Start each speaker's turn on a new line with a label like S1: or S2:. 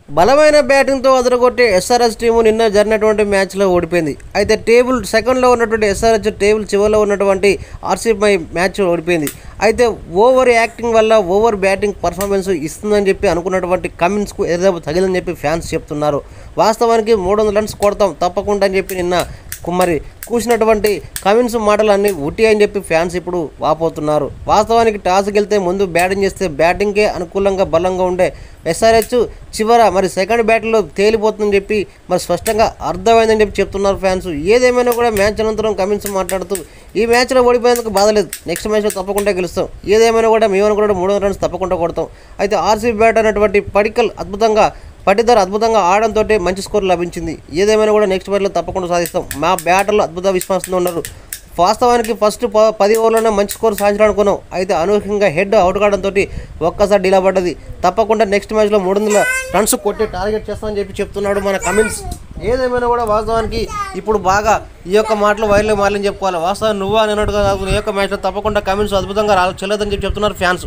S1: బలమైన బ్యాటింగ్తో అదరగొట్టే SRH team నిన్న జరిగినటువంటి మ్యాచ్లో ఓడిపోయింది. అయితే టేబుల్ సెకండ్లో ఉన్నటువంటి ఎస్ఆర్హెచ్ టేబుల్ చివరిలో ఉన్నటువంటి ఆర్సీబీ మ్యాచ్ ఓడిపోయింది. అయితే ఓవర్ యాక్టింగ్ వల్ల ఓవర్ బ్యాటింగ్ పర్ఫార్మెన్స్ ఇస్తుందని చెప్పి అనుకున్నటువంటి కమిన్స్కు ఎదురుదెబ్బ తగిలిందని చెప్పి ఫ్యాన్స్ చెప్తున్నారు. వాస్తవానికి 300 రన్స్ కొడతాం తప్పకుండా అని చెప్పి నిన్న మరి కూసినటువంటి కమిన్స్ మాటలన్నీ ఉట్టి అని చెప్పి ఫ్యాన్స్ ఇప్పుడు వాపోతున్నారు. వాస్తవానికి టాస్ గెలితే ముందు బ్యాటింగ్ చేస్తే బ్యాటింగ్కే అనుకూలంగా బలంగా ఉండే ఎస్ఆర్హెచ్ చివర మరి సెకండ్ బ్యాట్లో తేలిపోతుందని చెప్పి మరి స్పష్టంగా అర్థమైందని చెప్పి చెప్తున్నారు ఫ్యాన్స్. ఏదేమైనా కూడా మ్యాచ్ అనంతరం కమిన్స్ మాట్లాడుతూ ఈ మ్యాచ్లో ఓడిపోయేందుకు బాధలేదు, నెక్స్ట్ మ్యాచ్లో తప్పకుండా గెలుస్తాం, ఏదేమైనా కూడా మేము అనుకున్న 300 రన్స్ తప్పకుండా కొడతాం. అయితే ఆర్సీబీ బ్యాట్ అనేటువంటి పటిదార్ అద్భుతంగా ఆడడంతో మంచి స్కోర్ లభించింది. ఏదేమైనా కూడా నెక్స్ట్ మ్యాచ్లో తప్పకుండా సాధిస్తాం, మా బ్యాటర్లు అద్భుత విశ్వాసంతో ఉన్నారు. వాస్తవానికి ఫస్ట్ 10 ఓవర్లోనే మంచి స్కోర్ సాధించాలనుకున్నాం. అయితే అనూహ్యంగా హెడ్ అవుట్ కావడంతో ఒక్కసారి డీలా పడ్డది. తప్పకుండా నెక్స్ట్ మ్యాచ్లో 300 రన్స్ కొట్టి టార్గెట్ చేస్తామని చెప్పి చెప్తున్నాడు మన కమిన్స్. ఏదేమైనా కూడా వాస్తవానికి ఇప్పుడు బాగా ఈ యొక్క మాటలు వైర్లో మారని చెప్పుకోవాలి. వాస్తవానికి నువ్వు అని అన్నట్టుగా ఈ యొక్క మ్యాచ్లో తప్పకుండా కమిన్స్ అద్భుతంగా చెల్లదని చెప్పి చెప్తున్నారు ఫ్యాన్స్.